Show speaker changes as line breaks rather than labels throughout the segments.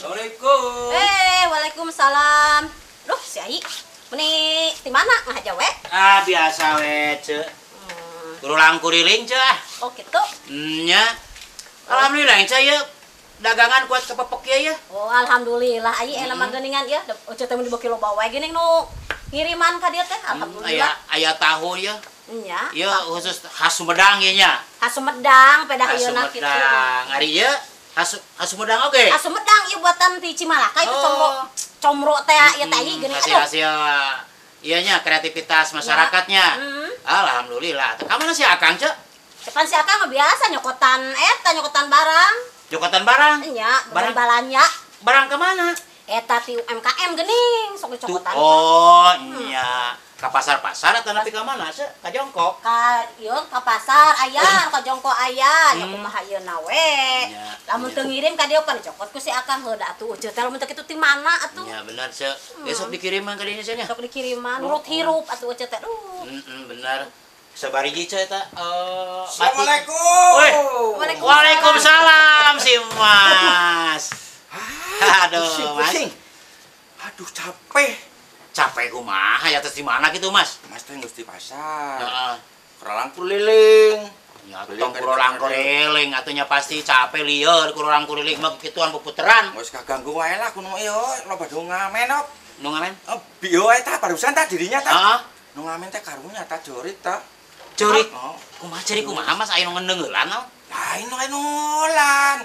Assalamualaikum.
Waalaikumsalam. Duh, si Ai. Meni di mana ngahaja we?
Biasa we, Ceu. Kurulang kuriling, Ceu.
Oh, gitu.
Nya. Alhamdulillah, Ceu ye. Dagangan kuat kepepek ya.
Oh, alhamdulillah. Ai mah geuningan ya. Oce teh mun dibeki loba wae geuning nu ngiriman ka dieu teh. Alhamdulillah.
Aya tahu ya.
Nya.
Ieu khusus khas Sumedang ye nya.
Khas Sumedang pedah ayeuna kitu.
Sumedang. Ari ieu khas Sumedang oge.
Khas Sumedang ieu buatan ti Cimalaka itu comro teh ieu teh geuning.
Hasil ieu nya kreativitas masyarakatnya. Alhamdulillah. Teu ka mana si Akang, Ceu?
Depan si Akang mah biasa nyokotan nyokotan barang.
Jokotan barang.
Nya,
barang
balanya.
Barang ke mana?
Eta ti UMKM geuning sok dicokotan.
Oh, nya. Ka pasar-pasar atau nepi ka mana, Ceu? Ka jongkok.
Ka pasar aya, ka jongkok aya, nya kumaha ayeuna we. Lamun teu ngirim ka dieu pan dicokot ku si Akang heuda atuh ujeu teh lamun teu kitu ti mana atuh.
Ya benar, Ceu. Besok dikiriman ka dieu nya.
Sok dikiriman, nurut hirup atuh ujeu teh.
Benar. Sabariji Ceu eta.
Assalamualaikum.
Waalaikumsalam si Mas. Aduh, Mas.
Aduh, capek.
Capek kumaha ya terus di mana gitu, Mas?
Mas teh geus di pasar.
Heeh.
Keralang kuliling.
Ya, tong kurolang kuriling atunya pasti capek lieur kurolang kuriling mah kituan puputeran.
Wes kaganggu wae lah kuno ieu, loba do ngamen op.
Nu ngamen?
Bieu wae tah barusan tah dirinya tah.
Heeh.
Nu ngamen teh karunya tah jorit tah.
Jorit.
Oh.
Kumaha ceri kumaha Mas aya nu ngeundeungeulan naon?
Lain wae nulan.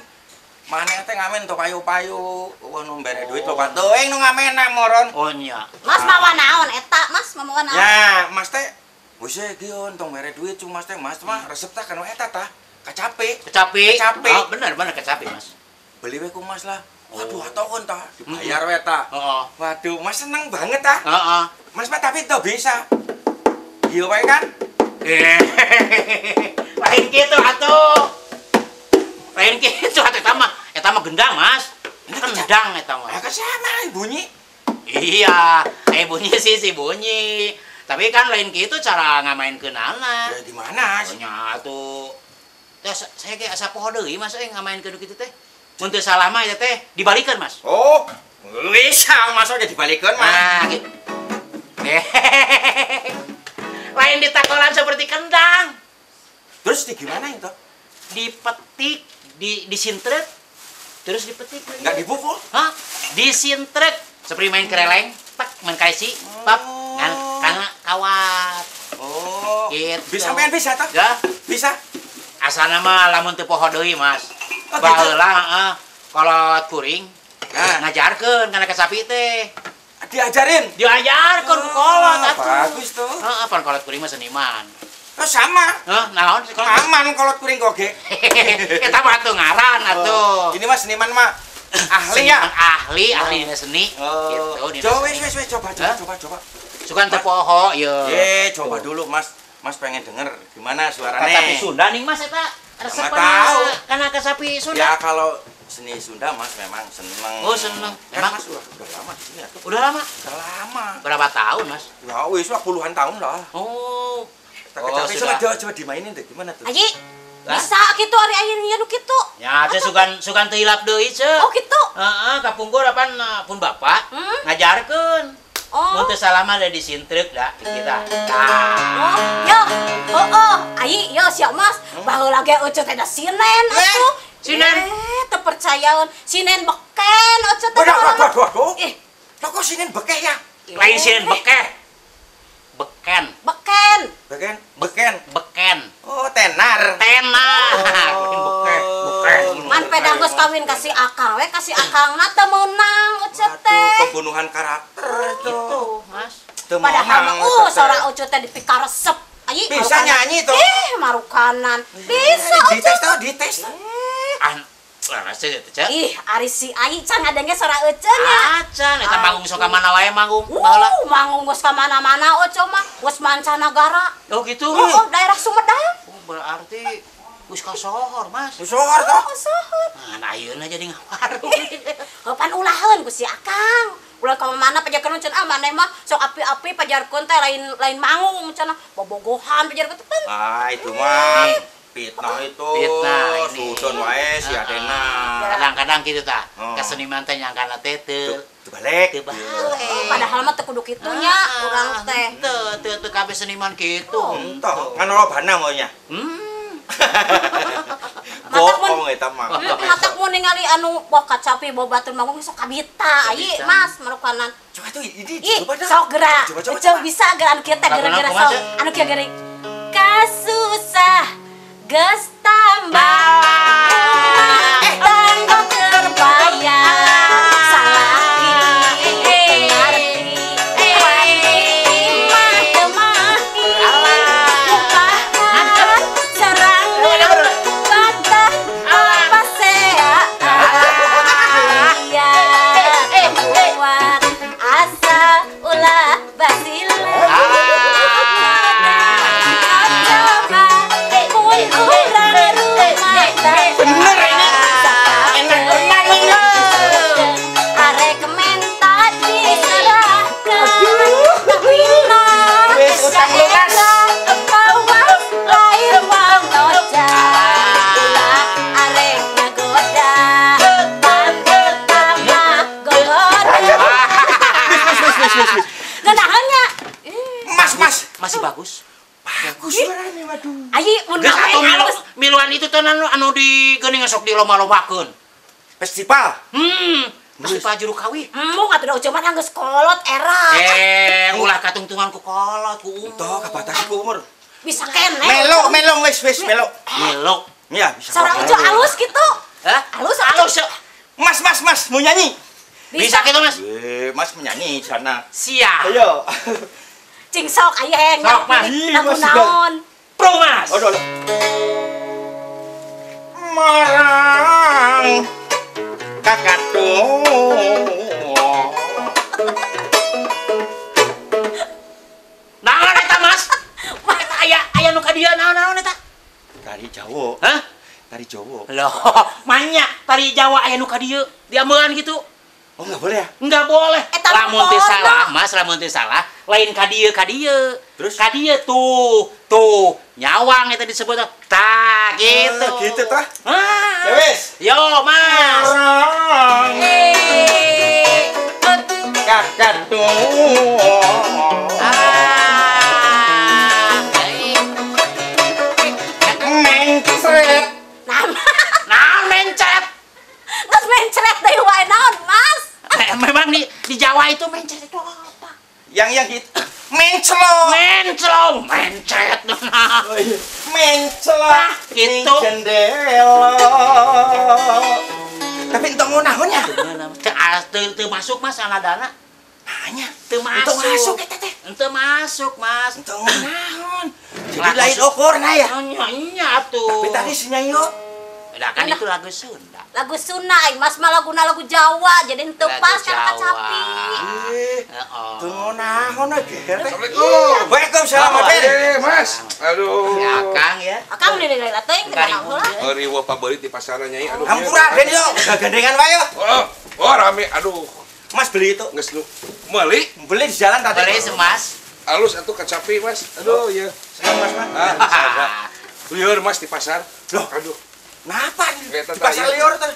Maneh teh ngamen teu payu-payu, nu mbere duit loba teuing nu ngamen moron.
Oh nya.
Mas mawa naon eta? Mas mawa naon?
Ya, Mas teh wis gion tong mere duit cuma teh Mas mah resep tah kana eta tah. Kacape.
Kecapi.
Kecapi.
Oh, bener kecapi, Mas.
Beli we ku Mas lah. Waduh, atokeun tah, dibayar we tah.
Heeh.
Waduh, Mas seneng banget tah.
Heeh.
Mas mah tapi teu bisa. Ieu wae kan?
Lain gitu atuh. Lain gitu atuh eta mah gendang, Mas. Gendang eta mah.
Ya kan sama bunyi.
Iya, bunyi sih si bunyi. Tapi kan lain gitu cara ngamainkeunana.
Ya gimana sih?
Nya atuh. Teh saya ge asa poho deui Mas ngamainkeun kitu teh. Mun teu salah mah ya teh dibalikeun, Mas.
Oh, bisa Mas oge dibalikeun mah.
Nah, gitu. Lain ditakolan seperti kendang.
Terus di gimana itu?
Dipetik, disintrek, terus dipetik.
Enggak dipukul?
Hah? Disintrek. Seperti main kereleng, tak main kaisi, pap, karena kawat.
Oh,
gitu.
Bisa sampean bisa toh?
Ya,
Bisa.
asana mah lamun teu poho deui, Mas.
Oh, gitu?
Baheula kolot kuring
Nah,
ngajarkeun kana ka sapi teh.
diajarin.
Diajarkeun ku kolot atuh.
Bagus tuh.
Heeh, pan kolot kuring mah seniman.
Oh, sama.
Heh, naon sih kolot?
Aman kolot kuring goge.
Eta mah atuh ngaran atuh.
Ini mah seniman mah ahli ya.
Ahli dina seni. Gitu dina
Coba
seni.
wes coba.
Sugan teu poho ieu.
Coba dulu Mas. Mas pengen denger gimana suaranya.
Sapi Sunda ning Mas eta. Resep
tahu.
kana ka sapi Sunda.
Ya kalau seni Sunda Mas memang seneng.
Oh, seneng.
Kan
Emang?
Mas udah lama di sini atuh.
Udah lama?
Udah lama.
Berapa tahun, Mas?
Ya wis lah puluhan tahun lah.
Oh.
Tapi
sudah.
coba dimainin deh gimana tuh?
Aji. Bisa kitu ari ayeuna nu kitu.
Ya, teh sugan teu hilap deui, Ceu.
Oh, kitu.
Heeh, kapungkur apan pun bapak ngajarkeun.
Oh.
Mun teu salah mah da disintrek da kita.
Oh, yo. Ai, yo sia Mas. Baheula ge euceut teh da sinen atuh.
Sinen?
Teu percayaeun. Sinen beken euceut teh.
Waduh.
Ih,
Lo kok sinin bekeh ya?
Lain sinen bekeh. Beken.
beken.
Oh, tenar.
Tenar. Beken.
Man pedang geus kawin kasih Akang we, kasih Akangna teu meunang euceut
Aduh,
teh.
pembunuhan karakter itu.
Gitu, Mas.
Teu
Padahal
meunang,
mah
euceut teh.
sora euceut teh dipika resep. Ayi,
Bisa nyanyi tuh.
marukanan. Bisa
Dites tuh.
Laras teh teh.
Ih, ari si Ayi can ngadenge sora euceut nya.
Acan eta manggung sok ka mana wae manggung. Baheula.
Manggung geus ka mana-mana euceut mah, geus mancanagara.
Oh gitu.
Daerah Sumedang.
Oh, berarti geus ka sohor, Mas.
Sohor tuh.
Sohor.
Nah, ayeuna jadi ngawarung.
Pan ulaheun ku si Akang. Ulah ka mana pajarkeun cenah maneh mah sok api-api pajarkeun teh lain manggung cenah bobogohan pajarkeun teh.
Ah, itu mah Fitnah itu.
Fitnah ini.
Sudon wae si Adena.
Kadang-kadang gitu ta.
Oh.
Keseniman teh nyangkana teh teu
Balik.
Padahal mah teu kudu kitunya urang teh.
Teu kabeh seniman kitu.
Entoh, ngan robana maunya. Bohong eta mah.
Matak mun ningali anu boh kacapi boh batur manggung sok kabita. Ieu Mas marukanan.
Coba tuh ini
Ih,
coba dah.
sok geura.
Coba.
Coba bisa geura anu kieu teh gara-gara sok. Anu kieu geuning. Kasusah geus tambah. Tanggo terbayar. Salah ki ngarti. Mah temahi. Mukahan serang bantah pasea. Iya. Kuat asa ulah basila.
Bener ini. Enak tenang ini.
Arek mentat diserahkan. Wina
Wis utang lunas.
Kawas lair wang noja. Ulah arek ngagoda. Pertama gogoda. Genahannya.
Mas.
Masih bagus.
Bagus suaranya, waduh.
Ayi mun
Geus atuh
ngawen halus.
miluan itu teh anu di geuning sok dilomba-lombakeun.
Festival.
Masih pajuru kawin.
Mung atuh da uceman geus kolot era.
Ulah katungtungan ku kolot ku umur.
Toh kabatasi ku umur.
Bisa keneh.
Melok wis melok.
Melok.
Ya, bisa.
Sarang ujo halus gitu.
Hah?
Halus
Mas, mau nyanyi?
Bisa gitu, Mas.
Mas menyanyi di sana.
Siap.
Ayo.
Cing sok aya yang
Sok, Mas.
lagu naon.
Pro, Mas.
Aduh. Marang kakadu.
Naon eta, Mas? Eta aya nu ka dieu naon eta?
Tari Jawa.
Hah?
Tari Jawa.
Loh, manya tari Jawa aya nu ka dieu. Diameuan gitu.
Oh, enggak boleh ya?
Enggak boleh.
Eta
Lamun teu
porno.
salah, Mas, lamun teu salah, lain ka dieu.
Terus?
Ka dieu tuh, nyawang eta disebut. Tah, gitu.
Gitu tah.
Ah.
Ya wis.
Yo, Mas.
Marang kakadu. Mencret.
Nah, mencet.
Terus mencret deui wae naon, Mas?
Memang di Jawa itu mencet itu apa?
Yang gitu. Menclok.
Mencet.
Menclok
Gitu.
jendela. Tapi entong naonnya?
Teu masuk, Mas, anadana.
Hanya
Teu
entong
masuk.
masuk eta teh.
Teu masuk, Mas.
Entong naon. Jadi
Lagu
lain ukurna ya.
Nya tuh.
Tapi tadi si nyanyi kok.
Udah kan itu lagu Sunda.
Lagu Sunda, Mas mah laguna lagu Jawa, jadi henteu
Lagu
pas kana
Jawa.
kacapi.
Heeh.
Tunggu naon lagi.
Assalamualaikum.
Waalaikumsalam, Aden.
Mas. Aduh.
Ya, Kang ya.
Akang deui deui teuing kana heula.
Hari wa pabelit di pasaran nyai. Aduh.
Hampura Aden yo. Gandengan wae yo.
Oh, rame. Aduh.
Mas beli itu.
Geus nu meuli.
Beli di jalan tadi.
Boleh semas.
Alus atuh kacapi, Mas. Aduh, ya.
Mas, Mas.
Lieur, Mas, di pasar.
Loh.
Aduh.
Napa?
Eta
Di pasar
tanya.
liur teh.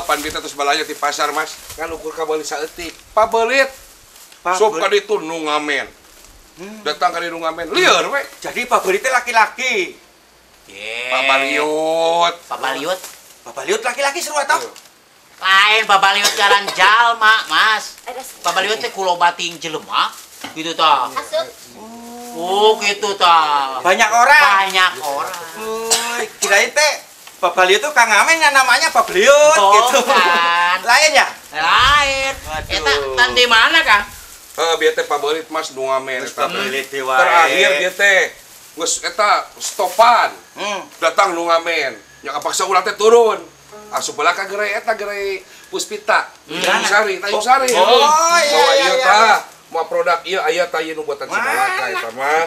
Pan kita terus balanya di pasar, Mas. Kan ukur kabelit saeutik. Pabelit. Sok ka ditu nu ngamen. Datang ka ditu ngamen. Lieur we.
Jadi pabrik teh laki-laki.
Pak Baliut.
Papaliut.
Babaliut laki-laki seru atuh.
Lain papaliut jalan jalma, Mas. Papaliut teh kulo bating jelema. Gitu tah.
Asup.
Oh, gitu tah.
Banyak orang.
Banyak orang.
Kirain teh Babaliut itu Kang Amen yang namanya Babaliut
Oh,
gitu.
kan.
Lain ya?
Lain.
Waduh.
Eta tan di mana, Kang?
Biar teh pabelit, Mas, nu ngamen. eta.
Babaliut teh wae.
Terakhir dia teh geus eta stopan.
Hmm.
Datang nu ngamen. Yang paksa ulah teh turun. Asup belah ka gerai eta gerai Puspita. Tanjung Sari.
Oh, iya.
Tah. Mau produk ieu aya tah ieu nu buatan Cimalaka eta mah.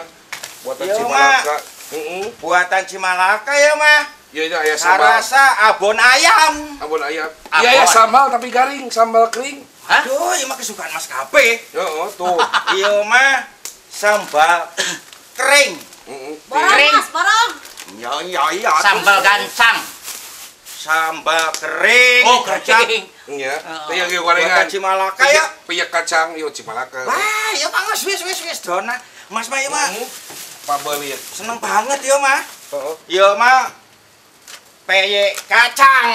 Buatan
Iya,
Cimalaka. Heeh.
Buatan Cimalaka ya mah.
Ieu aya sambal.
Sarasa abon ayam.
Abon ayam.
Abon.
Iya sambal tapi garing, sambal kering.
Hah?
Aduh, ini mah kesukaan Mas Kape.
Heeh, tuh.
Iya mah sambal kering.
Heeh.
Borong,
Kering.
Mas, borong.
Iya.
Sambal gancang.
Sambal kering.
Oh, kering.
Iya. Teh yang
Buatan
gorengan.
Cimalaka ya.
Piyek kacang yo Cimalaka.
Wah, ya Mang wis dona. Mas mah ieu mah
Pabelit.
seneng banget ya mah.
Heeh.
Ya mah peyek kacang.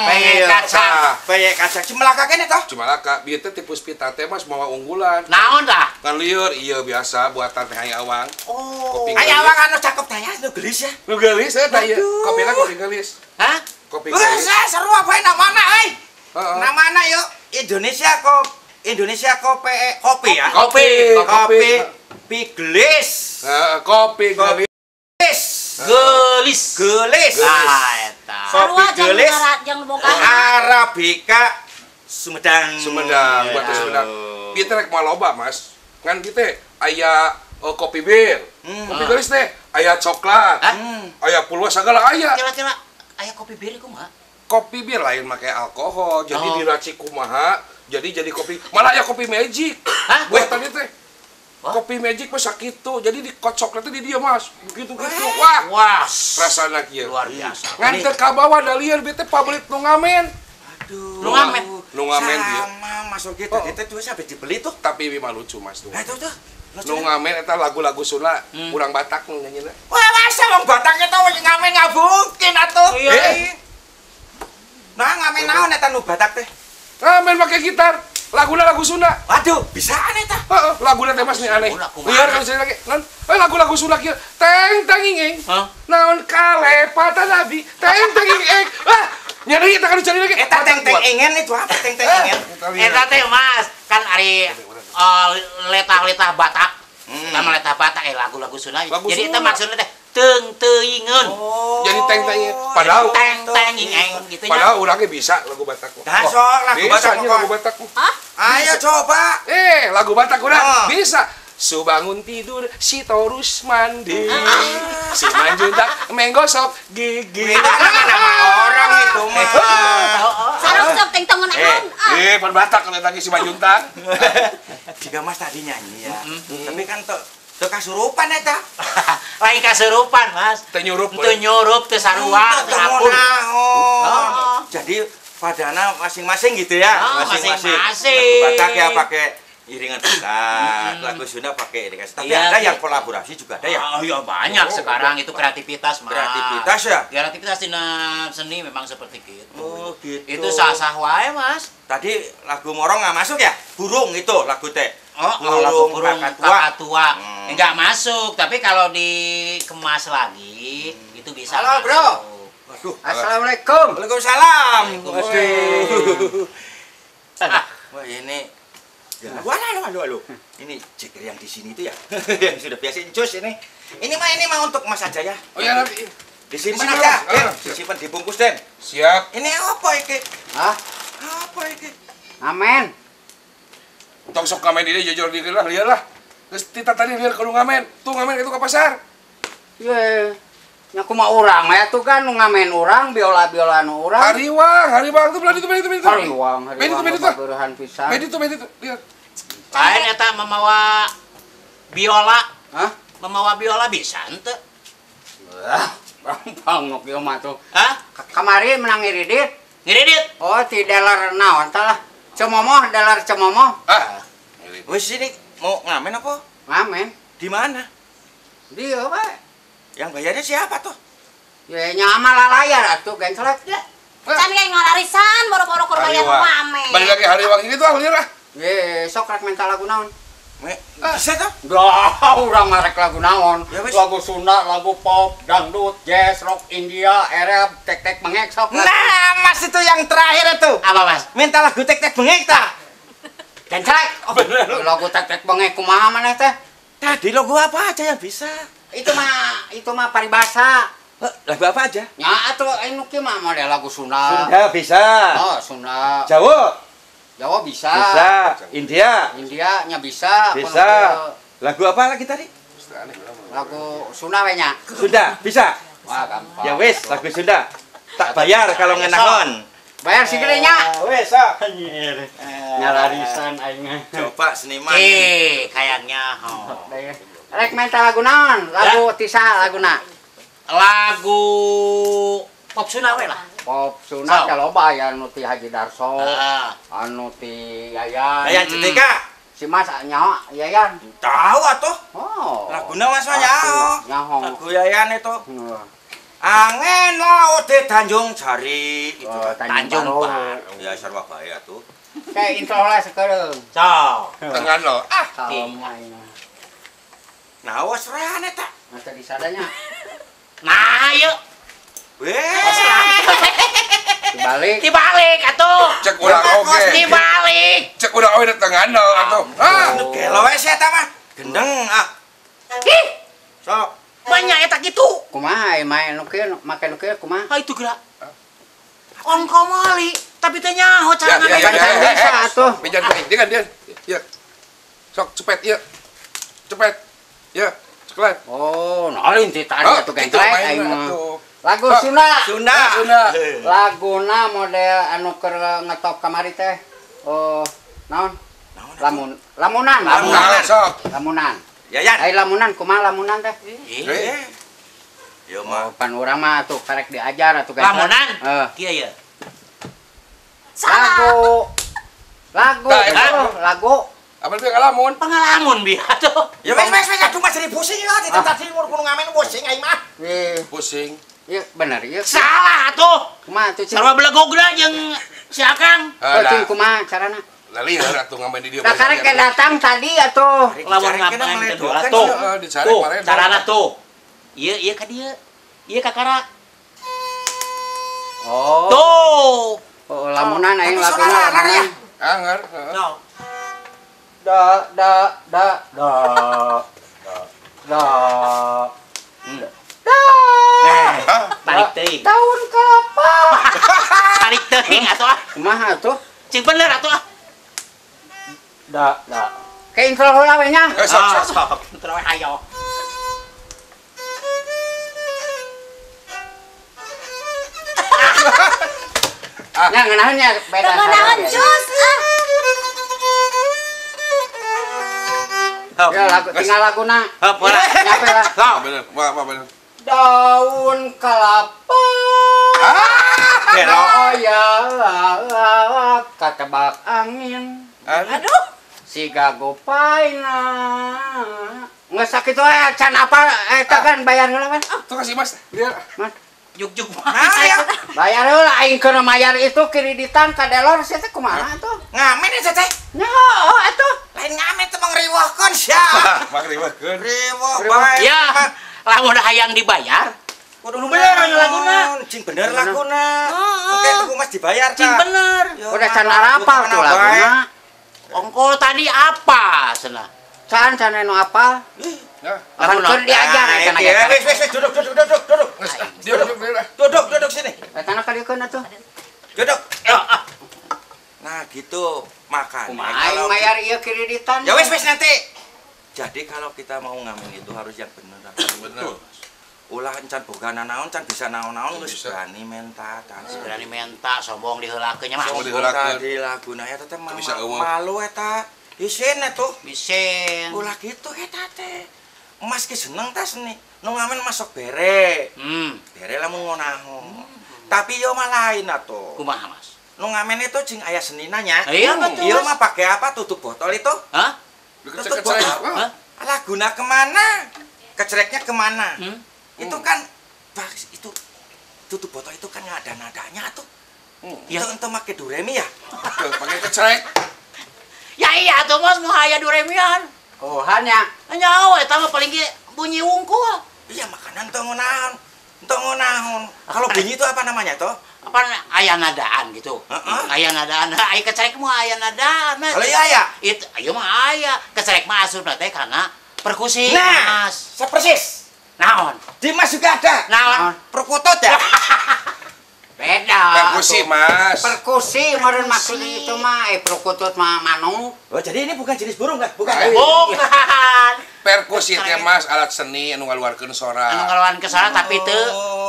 Peyek kacang Cimalaka kene toh?
Cimalaka, bieu teh tipe pita teh Mas mawa unggulan.
Naon dah?
Kan lieur iya biasa buatan teh hayang awang.
Oh.
Kopi
Aya
gelis.
awang anu cakep teh ya, nu gelis ya.
Nu geulis eta ieu.
Aduh.
Kopina kopi gelis.
Hah?
Kopi
Wah,
gelis.
seru apa namana euy?
Heeh.
Namana yuk Indonesia kopi ya.
Kopi.
Piglis.
Heeh, kopi gelis.
Gelis. Ah, eta.
Kopi gelis.
Yang bongkar.
Arabica Sumedang.
Sumedang, buat Sumedang. Bieu teh rek moal loba, Mas. Ngan kieu teh aya kopi bir. Kopi gelis teh aya coklat. Aya pulwa sagala aya.
Cila aya kopi bir kumaha?
Kopi bir lain make alkohol, jadi
Oh.
diracik kumaha, jadi kopi. Malah aya kopi magic.
Hah?
Buatan ieu teh.
Wah.
Kopi magic mah sakitu, jadi dikocokna teh di dieu, Mas. Begitu-gitu. Wah,
Wah,
rasana kieu.
luar biasa.
Ngan teu ka bawah da lieur bieu teh pabelit nu ngamen.
Aduh.
Nu ngamen.
Nu ngamen dia.
Sama masuk kita tuh sampai dibeli tuh.
Tapi memang lucu, Mas. Nu
Nah, tuh.
ngamen eta lagu-lagu Sunda, urang Batak nu nyanyina.
Wah, masa wong Batak eta wong ngamen nggak mungkin atuh.
Iya.
Nah, ngamen naon eta nu Batak teh?
Ngamen make gitar. Laguna lagu Sunda.
Waduh, bisaan eta.
Heeh, laguna teh Mas nih aneh.
Laguna kumaha?
Lieur kan saya lagi. Non, lagu-lagu Sunda kieu. Teng teng ing.
Hah?
Naon kalepatan nabi. Teng teng ing. Wah, nyari eta kan cari lagi.
Eta teng-teng ingen itu apa teng-teng ingen?
Eta teh Mas, kan ari letah-letah Batak. Sama letah Batak lagu-lagu Sunda.
Lagu
Jadi eta
Sunda.
maksudnya teh teung teuingeun.
Jadi teng-teng ing. Padahal
Teng ing gitu nya.
padahal urangnya bisa lagu Batak.
Dah sok lagu
Bisa
Batak
nya
kok.
lagu Batak.
Hah?
Ayo coba.
Lagu Batak urang
Oh.
bisa. Subangun tidur, si torus mandi, si manjuntak menggosok gigi.
Beda nama orang itu mah.
Sareng sok teng-tengen naon.
Pan Batak kalau lagi si manjuntak.
Jika Mas tadi nyanyi ya. Tapi kan teu kasurupan eta.
Lain kasurupan, Mas.
Teu nyurup.
Teu nyurup, teu sarua, teu
Teu
ngapun.
naon. Jadi padana masing-masing gitu ya.
Oh,
Masing-masing.
masing-masing.
Lagu Batak ya pakai iringan Batak, lagu Sunda pakai iringan. Tapi
Iya,
ada
iya.
yang kolaborasi juga ada ya.
Oh iya banyak sekarang itu kreativitas, Mas.
Kreativitas ya.
Kreativitas dina seni memang seperti gitu.
Oh, gitu.
Itu sah-sah wae, Mas.
Tadi lagu Morong nggak masuk ya? Burung itu lagu teh.
Lagu burung
Kakatua.
Kakatua. Enggak masuk, tapi kalau dikemas lagi itu bisa.
Halo,
masuk.
Bro. Waduh.
Assalamualaikum.
Waalaikumsalam.
Waduh.
Wah ini. Halo. Ini ceker yang di sini itu ya. Yang sudah biasa jus ini. Ini mah untuk Mas aja ya.
Oh ya nanti.
Disimpan
Disimpan,
aja.
Mas.
Den.
Ah,
Disimpan dibungkus, Den.
Siap.
Ini apa iki?
Hah?
Apa iki?
Amen.
Tong sok ngamen dia jujur diri lah, liar lah. Terus tita tadi liar kalau ngamen. Tuh ngamen itu ke pasar.
Ye. Nya kumaha urang ya tuh kan nu ngamen urang biola-biola nu urang.
Hariwang tuh beli itu.
Hariwang.
Bedi tuh.
Beureuhan pisan.
Bedi tuh, lihat.
Lain eta memawa biola.
Hah?
Memawa biola bisa henteu?
Gampang ngok ieu mah tuh.
Hah?
Kamari menang iridit.
Ngiridit?
Oh, ti dealer naon tah lah. Cemomoh, dealer cemomoh.
Ah.
Wis ini mau ngamen apa?
Ngamen.
Di mana?
Dia bae.
Yang bayarnya siapa tuh?
Ye nya amal layar atuh gencelek teh.
Can kayak ngalarisan boro-boro keur bayar rame.
Balik lagi hariwang ini tuh liar lah.
Ye, sok rek minta lagu naon?
Bisa tuh?
Dah, urang marek lagu naon?
Ya, wis.
Lagu Sunda, lagu pop, dangdut, jazz, rock India, Arab, tek-tek mengek sok.
Nah, Mas itu yang terakhir itu.
Apa, Mas?
Minta lagu tek-tek bengek ta?
Gencelek. Lagu tek-tek bengek kumaha maneh teh?
Tadi lagu apa aja yang bisa?
Itu mah paribasa.
Lagu apa aja?
Nya atuh anu kieu mah model lagu Sunda.
bisa.
Oh, Sunda.
Jawa
Jawa bisa.
India
India nya bisa.
Lagu apa lagi tadi?
Lagu Sunda we nya.
Sunda, bisa.
Wah, gampang.
Ya wis, lagu Sunda. Tak bayar kalau ngenahon.
Bayar sigede nya.
Wis, sok.
Nyalarisan aing.
Coba seniman.
Kayaknya. Oh.
Rek minta lagu naon? Lagu Tisa laguna.
lagu pop Sunda we lah.
Pop Sunda
So.
teh loba aya anu ti Haji Darso,
Ah.
anu ti Yayan.
Yayan Cetika.
Si Mas nyaho Yayan.
Tahu atuh.
Oh.
Laguna Mas mah nyaho.
Nyaho.
Lagu Yayan itu.
Heeh.
Angin laut di Tanjung Sari itu.
Oh,
Tanjung
Baru.
Baru.
Ya Sarwabaya tuh.
Kayak intro lah sekarang.
So.
Dengan lo. Ah,
Kalau main.
Nah, was rane tak.
Masa disadanya.
Nah, yuk.
Weh.
Dibalik.
Dibalik atuh.
cek urang oge.
Dibalik.
Cek urang oge di tengah lo atuh. Ah,
Anu gelo we sih eta mah. Gendeng ah.
Ih,
Sok.
banyak eta gitu.
Kumaha main nu kieu make nu kieu kumaha?
Ah itu gerak. Ongko mali, tapi teh nyaho cara
ya, ya,
ngabedakeun.
ya.
Bisa atuh.
Pijan dia kan dia. Ya. Sok cepet ya. Cepet. Ya, sekalian.
Oh, nolin ti tadi atuh
gitu
gengklek
main
aing mah.
atuh.
Lagu
Sok.
Sunda.
Sunda.
Sunda.
Laguna model anu keur ngetop kamari teh. Oh, naon? Lamunan.
Nah, sok.
Lamunan.
Yayan.
Ai lamunan kumaha lamunan teh?
Eh. Yo mah.
Oh, pan urang mah tuh karek diajar atuh gengklek.
Lamunan.
Heeh.
Kieu ya.
Lagu. Lagu,
Nah,
betul, lagu.
Apa teh ngalamun?
Pengalaman bi atuh.
Ya wes aduh mas jadi pusing ya. Tidak tadi kudu ngamen pusing aing mah.
Pusing.
Iya bener iya.
Salah atuh.
Kumaha tuh cing?
Sarua belegogna jeung si Akang.
Oh, cing
Ada.
kumaha carana?
Lali atuh ngamen di dieu.
Da karek ke datang tadi atuh.
Lamun
Dicari kena
ngapain
meledokan,
kedua
ya.
tuh.
Dicari
Tuh,
kemarin.
carana tuh. Iya ka dieu. Iya ka kara.
Oh.
Tuh.
Oh, lamunan aing
Tapi
laguna
saudara
lamunan.
ya?
Anger.
No.
Da da da da da. Da.
Tarik teuing.
Tahun kelapa.
Tarik teuing atuh ah.
Kumaha tuh?
Cing bener atuh ah.
Da. Ke intro heula we nya.
Sok.
Terus ayo.
Nya ngeunaheun nya beda.
Kemenangan jos ah.
Ya lagu tinggal laguna.
Heup heula.
Nyape lah.
Ah, bener. Wah, bener.
Daun kelapa.
Gelo.
Oh ya, katebak angin.
Aduh.
Si gagopaina. Nggak sakit we can apa eta kan bayar heula kan?
Tuh kasih Mas. Lihat.
Mas,
Juk-juk
Nah ya.
bayar heula aing keur mayar itu kreditan ka Delor sia teh kumaha atuh?
Ngamen ya teh.
Nya oh atuh.
Lain ngamen teh mangriwahkeun sia.
Makriwahkeun.
Riwah
Riwah.
bae.
Ya, lamun hayang dibayar,
Kudu
bener laguna.
Cing bener laguna. Oke tuku Mas dibayar
cing
Kak.
bener.
Yo,
Udah can
mana
arapal
bukan
tuh
apa,
laguna.
Ongko tadi apa cenah?
Can anu apal?
Ya.
Kan keur diajar
Nah,
eta
iya,
na.
wes duduk. Duduk sini.
Eta na kadiekeun atuh.
Duduk.
Ya,
Nah, gitu. Makan.
Kumaha aing mayar ieu kreditan?
Ya wes nanti. Jadi kalau kita mau ngamen itu harus yang bener.
Bener.
Ulah encan boga naon can bisa naon-naon geus
Bisa.
berani menta tan.
berani menta sombong diheulakeun nya mah.
Sombong diheulakeun.
Tadi laguna eta teh
Bisa eueuh.
malu eta. Isin atuh.
Bisen.
Ulah gitu eta teh. Emas ki seneng tas nih. Nu ngamen masuk bere. Bere lamun ngonahon. Tapi yo mah lain atuh.
Kumaha, Mas?
Nu ngamen itu cing aya seninanya.
Iya, betul,
Iya
Mas.
mah pakai apa tutup botol itu?
Hah?
Tutup
Kecek-kecek.
botol.
Hah?
Laguna kemana? Kecereknya kemana? Itu kan itu tutup botol itu kan nggak ada nadanya tuh.
Ya.
Itu untuk make duremi ya?
Pakai kecerek.
Ya iya tuh Mas mau aya duremian.
Oh, hanya
Nyawa eta mah paling ge bunyi wungkul.
Iya makanan tuh ngonahon. Tuh ngonahon. Kalau bunyi itu apa namanya tuh?
Apa aya nadaan gitu.
Heeh.
Aya nadaan. Aya kecerek mah aya nadaan. Mas.
Kalau iya ya.
Itu ayo mah aya. Kecerek mah asupna teh kana perkusi,
Nah,
Mas.
sepersis.
Naon?
Dimas juga ada.
Naon?
Perkutut ya?
beda.
Perkusi, Mas.
Perkusi meureun maksud itu mah perkutut mah manuk.
Oh jadi ini bukan jenis burung kan? Bukan
Ayo.
kan?
Bukan.
Perkusi teh Mas alat seni anu ngaluarkeun
Anu
sora.
ngelawan ke sana tapi teu.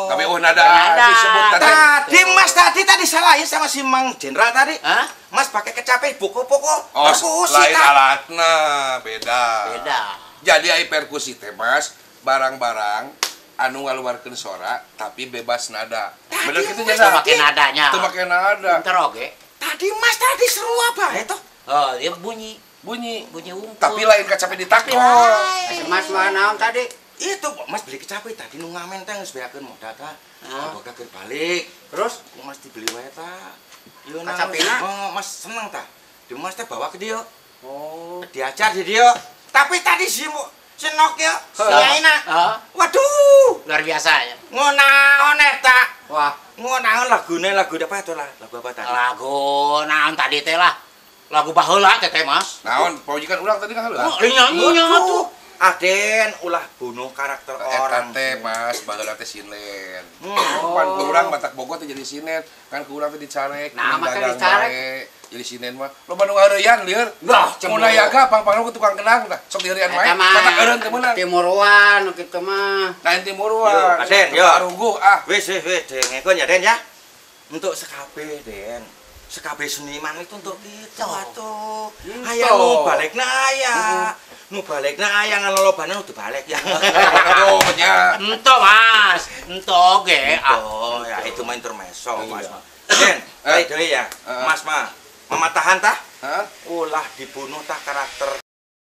Tapi nada
Nada.
disebut tadi.
Tadi Mas tadi salahin sama si Mang Jenderal tadi.
Hah?
Mas pakai kecape buku-buku.
Oh,
Perkusi
lain
tak?
alatna beda.
Beda.
Jadi ai perkusi teh Mas barang-barang anu ngaluarkeun sora tapi bebas nada. Bener
Tadi
kitu
Mas
nya.
Make nadanya.
Teu make nada.
Pinter oge.
Tadi Mas tadi seru apa itu?
Oh, dia bunyi
Bunyi.
unggul.
Tapi lain kacape ditakol.
Mas mah naon tadi?
Itu Mas beli kecapi tadi nu ngamen teh geus beakeun modal ta.
Ah.
Boga keur balik.
Terus
Mas dibeli wae ta. Yo
Kacapina?
Oh, Mas seneng ta. Di Mas teh bawa ke dia.
oh
Diajar di dia. Tapi tadi si Nok ya, si Aina.
Heeh.
Waduh,
Luar biasa ya.
ngonaon eta.
wah
Ngonaon lagune lagu apa itu lah? Lagu apa tadi?
Lagu naon tadi teh lah. Lagu baheula teh Mas.
Naon, pawijikan ulang tadi kan
Oh, nyanyinya tuh.
Aden ulah bunuh karakter orang.
Eta teh Mas, baheula teh sinden.
Oh.
Pan urang Batak Bogor teh jadi sinden, kan ku urang teh dicarek,
Nah, maka
dagang
dicarek.
bae. Jadi sinden mah loba nu ngareuyaan lieur.
Lah,
Mun nayaga pang-pang ku tukang kenang tah, sok dieureun
eta
wae.
mah
Batak eureun teh meunang.
timuruan nu kitu mah.
Lain timuruan.
Yo, Aden, yo.
Arungguh ah.
Wis Den ngekon ya Den ya. Untuk sekabe Den. Sekabe seniman itu untuk kita atuh. Aya nu balikna aya. Nu balikna aya ngalolobana udah balik ya.
Aduh, nya.
Ento Mas, ento oge.
Oh, ya itu mah intermezzo Mas. Den, baik deui ya. Mas mah mematahan tah?
Hah?
Ulah dibunuh tah karakter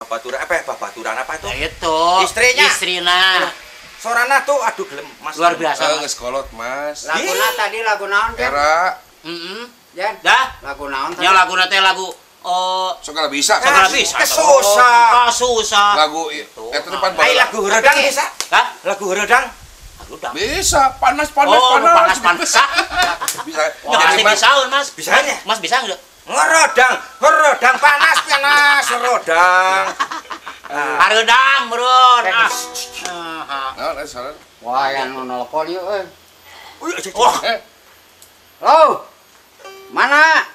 babaturan apa itu?
Ya itu.
Istrinya?
Istrina.
Sorana tuh aduh gelem Mas.
Luar biasa.
Geus kolot Mas.
Laguna tadi lagu naon kan?
Era
Heeh.
Jan.
Dah.
Lagu naon tadi?
Nya laguna teh lagu
sok kalau bisa
Ah,
Sakala
kan.
bisa.
kesusah.
Susah.
Lagu itu depan
Ai lagu redang bisa?
Hah?
Lagu redang?
Lagu dah.
Bisa, panas.
Oh, panas.
Bisa.
Ya pasti
Mas,
bisaun, Mas.
Bisanya?
Mas bisa enggak?
Ngerodang panas, rodang.
Hareudang, Bron. Ah.
nah, salah.
Wah, yang nu nelpon yuk euy.
Oh,
Oh. Mana?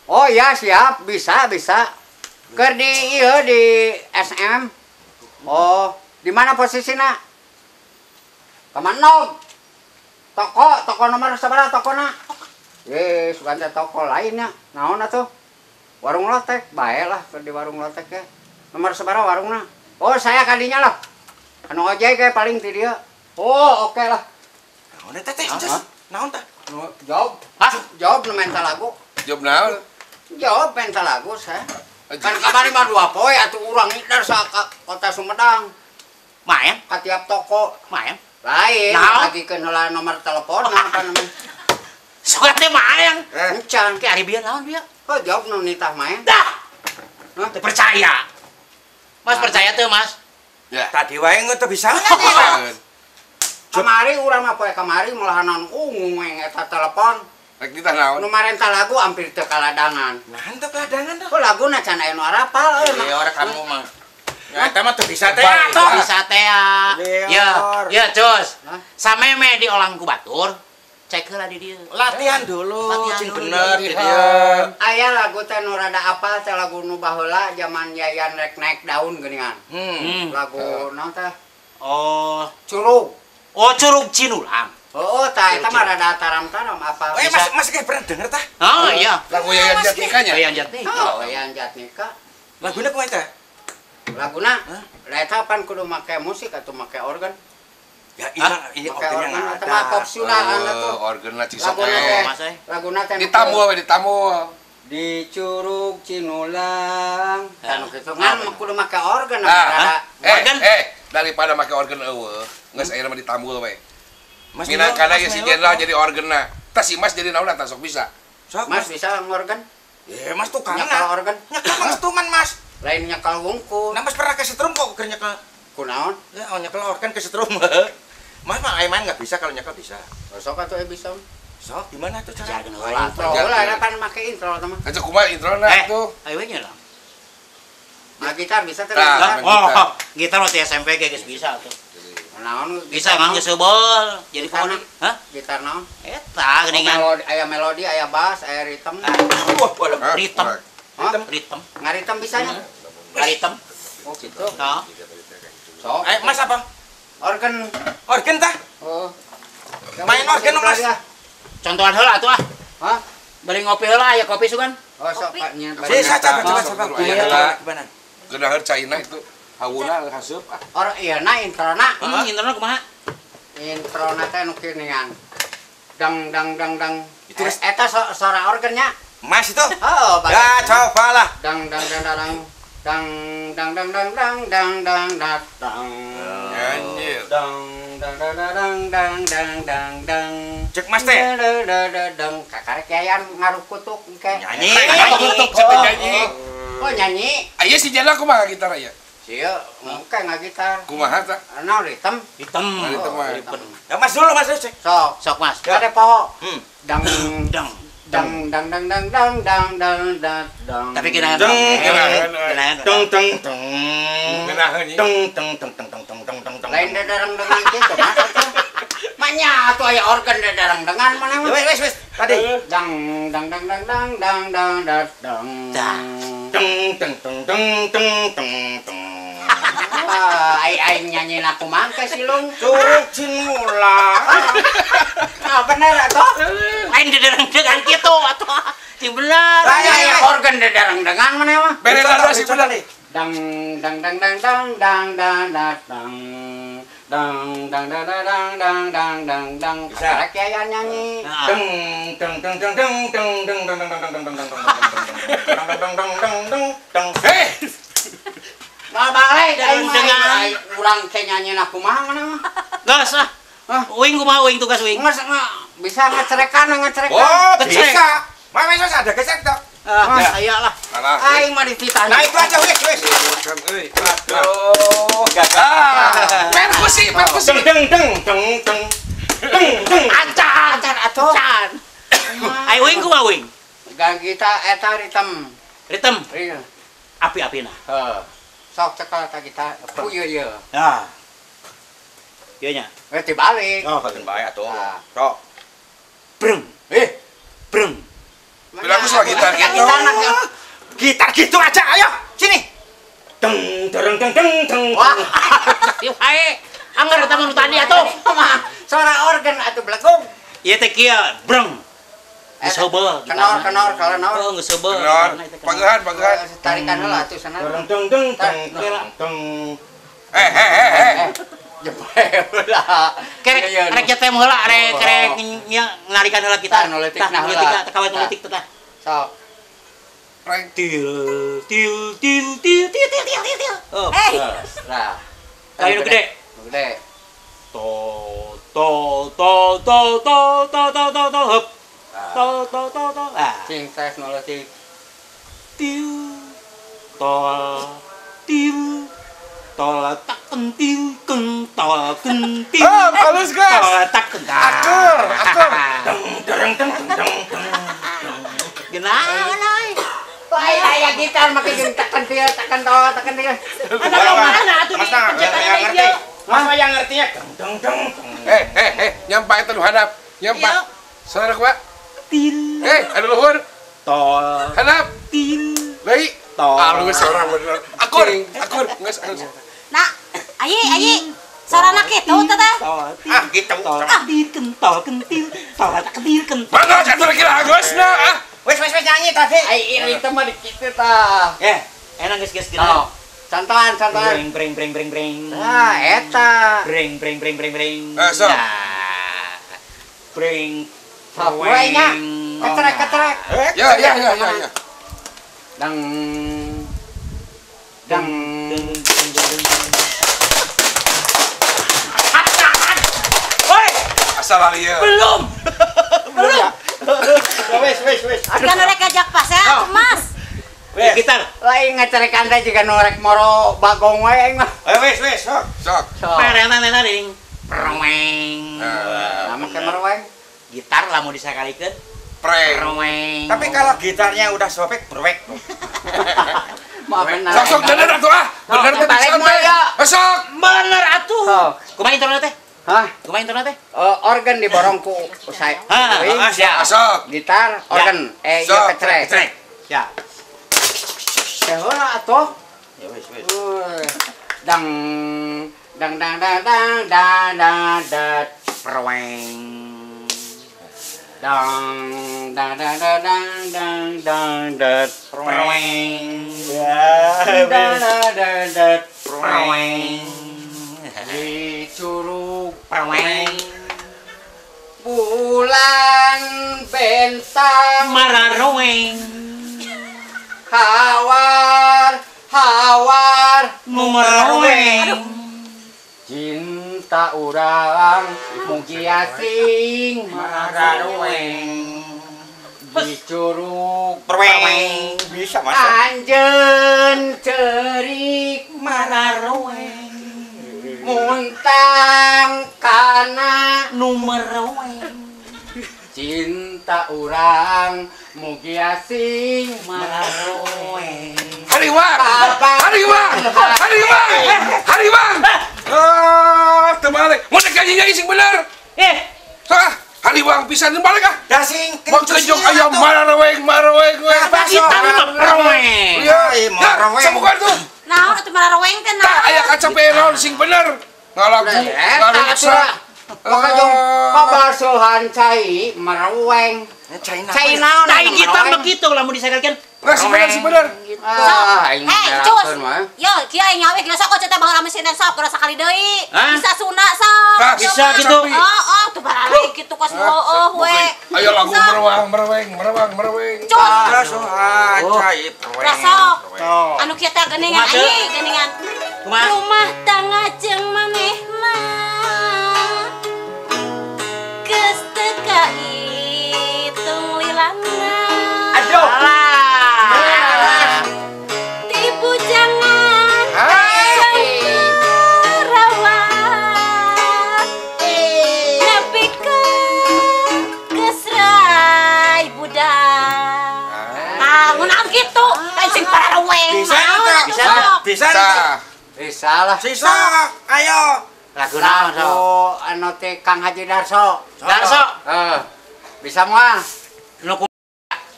Oh ya siap, bisa. Keur di ieu di SM. Oh, di mana posisinya? Kemana? Toko nomor sabaraha tokona? Bukan teh toko lainnya. Naon atuh? Warung lotek, bae lah keur di warung lotek ya. Nomor sabaraha warungna? Oh, saya kadinya lah. Anu ojek kayak paling ti dieu. Oh, oke lah.
Naon eta teh? Just naon tah?
Jawab.
hah?
Jawab nu mental lagu.
Job naon?
Jawab mental lagu saya. Kan kamari mah 2 poe atuh urang ngidar sa kota Sumedang.
Main,
Ka tiap toko
main.
lain
Naon?
ngagikeun heula nomor telepon apa namanya.
Suka teh main.
Encan.
Ke ari bieu naon bieu?
Oh, jawab nu nitah main.
Dah.
Hah?
Teu percaya. Mas percaya teu, Mas?
Ya.
Tadi wae teu bisa.
Kamari urang mah poe kamari malahan ungu eta telepon.
Rek ditah naon?
Nu marenta lagu hampir teu kaladangan.
Nah, henteu keladangan dah.
Oh, laguna can aya nu arapal euy.
Ya ora kamu mah. Ya eta mah teu bisa teh.
Baik.
Tuh bisa teh ya.
Lior.
Ya, Cus.
Hah?
Sameme di olang ku batur. Cek heula di dieu.
Latihan dulu,
Latihan
cing
dulu.
bener di
Latihan.
dia.
Aya lagu teh nu rada apal teh lagu nu baheula zaman Yayan rek naik daun geuningan. Lagu naon teh?
Oh,
Curug.
oh curug Cinulang.
Oh, tah eta mah rada taram-taram apa.
Eh, Mas kayak pernah denger tah?
Oh iya.
Lagu Yayan Jatnikanya.
Yayan Jatnika.
Oh, Yayan Jatnika.
Laguna kumaha teh?
Laguna, eta pan kudu make musik atau make organ?
Ya ini
Make
orangnya
organ
nggak
eta mah
ada.
popsulaan atuh.
Organ
Laguna
Cisoke.
teh,
Mas,
laguna teh.
Ditamu we ditamu.
Di Curug Cinulang.
Ya.
Anu kitu ngan kudu make organ
Nah,
rada.
Organ?
daripada make organ eueuh, geus aya mah ditambul we.
Mas
Minangkana
Milo,
ge si
Milo.
jenderal jadi organna. Tah si Mas jadi naon tah sok bisa.
Sok,
Mas bisa ngorgan?
Ya, Mas tukang
Nyakal organ?
Nyakal Mas tuman, Mas.
Lain nyakal wungkul.
Nah, Mas pernah ke setrum kok keur nyakal.
Kunaon?
Ya, nyakal organ ke setrum. Mas mah main nggak bisa, kalau nyakal bisa.
Sok atuh bisa.
Sok, gimana tuh cara?
Jangan
Oh,
ulah.
intro lah, ada pan make intro teman.
Aja kumaha introna tuh.
Ayo nya lah.
Nah, gitar bisa teh
Nah,
gitar.
Oh, gitar waktu SMP kayak geus bisa tuh.
Naon?
Bisa emang geus seubel. Jadi
Gitar
poni.
naon?
Hah?
Gitar naon?
Eta geuningan.
Melodi, aya bass, aya ritme.
Wah, boleh.
Hah?
Ritem.
Hah?
Ritem.
Ngaritem bisanya?
Ritem.
Oh, gitu.
Nah.
Sok.
Mas apa?
Organ.
Organ tah?
Oh.
Main organ dong, Mas.
Contohan heula atuh ah.
Hah?
Beli ngopi heula aya kopi sugan.
Oh, sok Pak.
Bisa, coba.
Iya.
Gimana?
Geunaheur China itu. Hauna haseup ah.
Or ieu na introna.
Internet kumaha?
Introna teh nu kieuningan. Dang dang dang dang.
Itu, Mas.
Eta suara organnya.
Mas itu.
Oh,
Ya, cobalah.
dang dang dang dang dang dang dang dang dang dang dang dang
Nyanyi.
dang dang dang dang dang dang dang dang
Cek Mas teh.
dang kakarek yayan ngaruh kutuk ke
Nyanyi.
Kutuk sampai nyanyi.
oh nyanyi
Aya si Jana kumaha gitar aya?
sia engke ngagitar
Kumaha tah?
naon ritem
Hitam.
Nah, itu mah.
Ya Mas dulu Mas cek.
sok
Sok Mas.
kade poho
Hmm.
dang
Dang.
dang dang dang dang dang dang dang dang dang
Tapi kenangan.
Deng,
Kenangan.
Teng teng teng.
Ngenaheun ieu.
Teng teng teng teng teng teng teng teng teng.
lain dadarang dengan gitu mas manya atuh aya organ dadarang dengan mana
Ya,
mah
wes. Tadi.
dang dang dang dang dang dang dang dang dang
Dah.
Teng teng teng teng teng teng teng.
ai nyanyi aku mangke silung
Curug Cinmula.
nah bener atuh
Lain dengan kitu atuh. Sing bener.
aya organ dadarang dengan mana mah
Bere nada si bener.
dang dang dang dang dang dang dang dang dang dang dang dang dang dang dang dang dang karek aya nyanyi
Teng teng teng teng teng teng teng teng teng teng teng teng teng teng teng teng.
Heh.
balik
Dengan-
urang teh nyanyi aku mah mana mah
Gas ah.
Hah?
Uing kumaha uing tugas uing?
nggak bisa ngecerekan
Oh,
Kecek.
bisa. Mas wes ada gesek toh.
Aya lah.
Alah.
aing mah dititanya
Nah, itu aja wes.
Kan euy.
Aduh, gagal.
Ah, perkusi.
Teng teng teng teng teng. Teng teng.
acan atuh
Ai uing kumaha uing?
gagita eta ritem
Ritem.
iya
Api-apina.
sok cekel ta kita puyu ieu
Nah. Ieu nya.
berarti balik
Oh, kagen bae atuh.
Nah.
Sok.
Breng. Breng.
Bila aku suka gitar gitu.
Gitar gitu aja, ayo. Sini. Teng tereng teng teng teng.
wah
Ieu hae. Anggar eta mah nu tadi atuh.
mah suara organ atuh belakang
Ieu teh kieu, breng. Geus heubeul.
kenor kalau nor
Oh, geus heubeul.
Kenor. Pangeuhan.
tarikan heula atuh sana
Tereng teng teng teng teng teng.
Eh.
jepel lah
Kerek
Iya,
kerek nyetem heula, kerek ngalihkan heula kita.
Tah, nulitik
Tah,
nah
nulitik
heula.
tah, kawet
Tah.
nulitik teh tah.
sok
Til til til til til til til til til. Oh.
lah
Kayu nu gede.
gede
To to to to to to to to to heup. To to to to. Ah.
sing teknologi
Til tol til tol tak kentil keng tol kentil.
Ah, halus, Gas.
Tol tak kentil.
Akur.
Teng tereng teng teng teng teng.
Genaon euy.
lain aya gitar make jeung tekan dia tekan to tekan dia
Ada yang mana atuh
Mas
di
yang
pencetannya
ngerti.
dia?
Mas mah yang ngertinya teng teng teng.
Nyampa eta nu hadap. Nyampa.
Iya.
Saudara kumaha?
Til
Anu luhur.
tol
Hadap.
til
Deui.
tol.
Alus orang bener. Akur. Geus alus.
Nah, ayi, sarana kitu teh.
Tol til.
Ah, gitu.
Tol kentil kentol kentil tol tak kentil kentol.
Mana atuh lagi lagosna ah.
Wes nyanyi tadi.
ai iri teh mah di kitu tah
Enak geus
no contohan
Breng breng breng breng breng.
nah eta
Breng breng breng breng breng.
Sok.
Nah. Breng.
sok mulainya ketrek
Ya.
dang dang
Woi,
Asal alieu.
belum.
Wes.
Kan rek ajak pas ya, Mas.
Weh, gitar.
lain ngecerekan teh juga norek moro bagong we aing mah
Wes. Sok.
Sok.
sok
Pereng. Pereng.
nama ke moro we
Gitar lamun disakalikeun.
Preng.
Pereng.
Tapi kalau gitarnya udah sobek, berwek.
mah bener
Sok bener atuh ah. Bener teh
balik
bisa
moal ya.
Sok.
Bener atuh.
Sok.
Kumaha internet teh?
hah
Kumaha internet teh?
organ diborong ku saya
Ya.
Sok.
gitar organ iya
Sok.
ketrek
Ya.
teh heula atuh
Ya wes.
dang dang dang dang dang dang dang dang
Pereng.
dang dang dang dang dang dang dang dang
Pereng.
dang dang dang dang
Perweng.
Di curug
Perweng.
bulan bentang
Mararoweng.
hawar
Numeroweng.
cinta urang mugi asing
Mararoweng.
di curug
Perweng. Bisa Mas.
anjeun cerik
Mararoweng.
muntang kana
Numeroweng.
cinta urang mugi asing
Mararoweng.
Hariwang. Terbalik. Mau nyanyinya ising bener. Hariwang pisan balik ah.
Dah sing
Mengkejok ayam mararoweng.
Kita mah perweng.
Ya,
mararoweng.
Sabukan tuh.
Naon atuh mararoweng teh
Tah aya kaca peron sing bener. Ngalagu, ngarusa.
maka jong pabasuhan cai marweng
China.
cai naon
Cai kita begitu lamun disagalkeun.
Si bener.
Cus. Yo, kieu aing nyawe kieu sok cenah baheula mesin sok kurang sakali deui.
Hah?
Bisa suna sok.
Tah,
bisa gitu.
Oh, tuh barale kitu kos heueuh we.
Ayo lagu mereweng.
Cus.
Rasuhan cai perweng.
Rasok. Anu kieu teh geuningan
Kumaha, Cuk?
anjing, geuningan.
Kumaha?
Rumah tangga jeung manehna. Geus teu kaitung lilana.
Aduh.
Tipu jangan rawat nepikeun gesrai budak. Ngunaan gitu, sing paraweng.
Bisa enggak?
Bisa.
Bisa enggak?
bisa lah
Sisa. Ayo.
Lagu naon sok?
lagu anu teh Kang Haji Darso
Darso.
bisa moal
Nu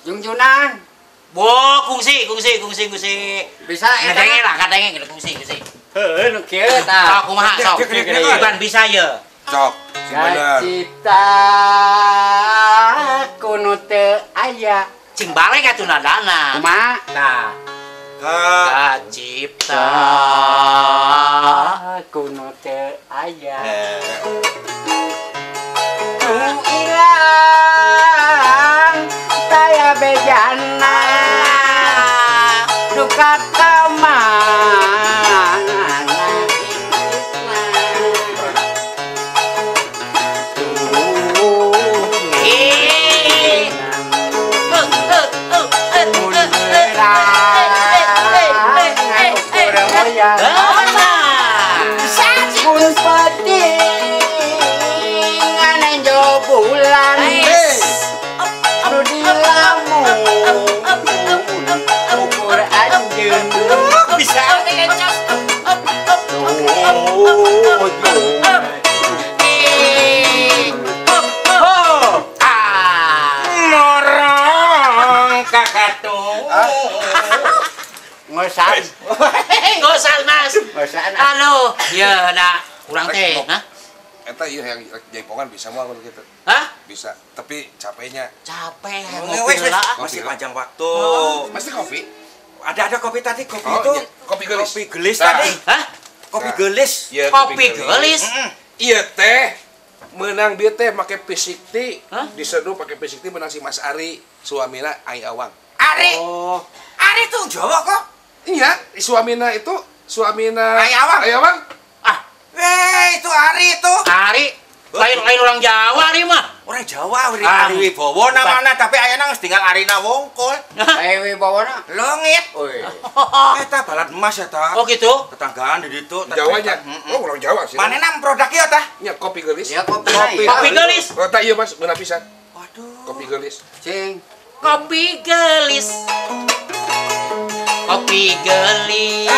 Jungjunan
Bo, kungsi.
bisa
Kadenge lah, kadenge kungsi.
heuh nu kieu
Sok
tah
kumaha sok. Bukan bisa ya.
Cok, si bener.
cita kuno teu aya
Cing balik atuh nadana.
kumaha
Tah. Kacipta
kuno teu aya nu ilang saya bejana duka kamana pun petingan enjo bulan anu dilamun ukur anjeun
Bisa.
Norong kakatu.
ngosan
Gosal Mas.
ngosan
Halo. Ya, da kurang teh. Hah?
Eta ieu yang jaipongan bisa moal kalau gitu.
Hah?
Bisa, tapi capeknya.
Capek
Wes
ngopi lah.
masih panjang waktu.
Pasti kopi.
Ada kopi tadi, kopi
Oh,
itu.
iya. Kopi gelis.
Kopi gelis
Nah.
tadi.
Hah?
Kopi
Nah.
gelis.
Iya,
Kopi gelis.
Iya teh. Menang dia teh make pisikti.
Hah?
Diseduh pakai pisikti menang si Mas Ari, suamina Ai Awang.
Ari.
oh
Ari tuh Jawa kok.
Iya, suamina itu suamina
Ai Awang.
Ai Awang.
Ah,
Itu Ari itu.
Ari. Lain orang Jawa Ari mah.
Orang Jawa,
Ah.
Ari Wibowo namanya, tapi ayana geus tinggal Arina Wongkol.
wibawana
Lengit.
oi
Eta balat emas eta.
Oh gitu.
Tetanggaan di ditu.
Jawanya. Oh, orang Jawa sih.
Manehna produk ieu tah?
Nya kopi gelis.
ya kopi
Kopi gelis.
Oh, tak iya Mas, beuna pisan.
Waduh.
Kopi gelis.
cing
Kopi gelis. Kopi gelis.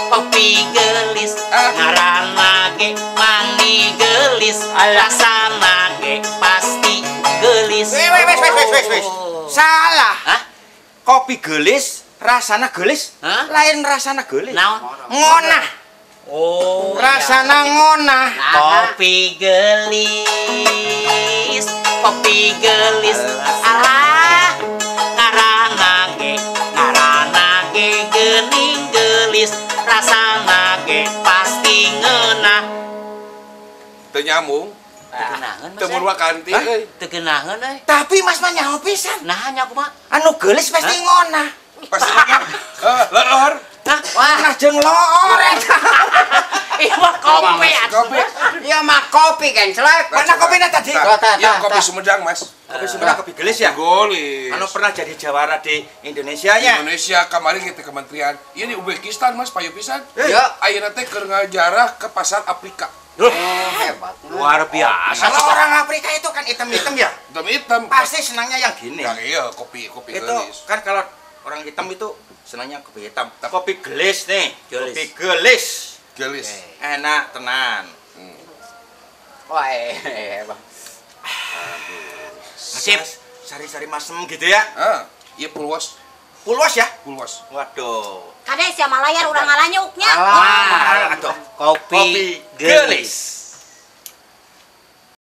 Kopi gelis. Ngaranna ge mani gelis. Rasana ge pasti gelis.
Wes. Salah.
Hah?
Kopi gelis, rasana gelis.
Hah?
Lain rasana gelis.
Naon?
Ngonah.
Oh,
Rasana ngonah.
kopi gelis. Kopi gelis. Ngaranna ge geuning gelis.
Teu nyambung.
Tegenangan Mas.
Teu murwa kanti euy.
Tegenangan euy.
Tapi Mas mah nyaho pisan.
Nah nya kumaha?
Anu geulis pasti ngonah.
Pasti leueur.
Hah? Wah,
Nah jeung loor eta.
ieu mah kopi atuh.
Kopi.
Iya mah kopi kencelek.
Mana kopinya tadi?
Iya kopi Sumedang, Mas.
Kopi Sumedang, kopi gelis ya?
Golis.
Anu pernah jadi jawara di Indonesia ya?
Indonesia kemarin kita kementerian. Ini Uzbekistan, Mas, payu pisan.
Iya.
Ayeuna teh keur ngajarah ke pasar Afrika.
Hebat.
Luar biasa.
Kalau orang Afrika itu kan hitam-hitam ya?
Hitam-hitam.
Pasti senangnya yang gini.
Yang iya kopi
Itu
gelis.
kan kalau orang hitam itu senangnya kopi hitam. Kopi gelis nih,
Gelis.
kopi gelis.
Gelis.
Enak tenan.
Wah, hebat.
Sip.
Sari-sari masem gitu ya?
Iya pulwas.
Pulwas ya?
Pulwas.
Waduh.
Kades ya malayar urang ngalah nyuknya.
Alah.
Aduh.
Kopi gelis.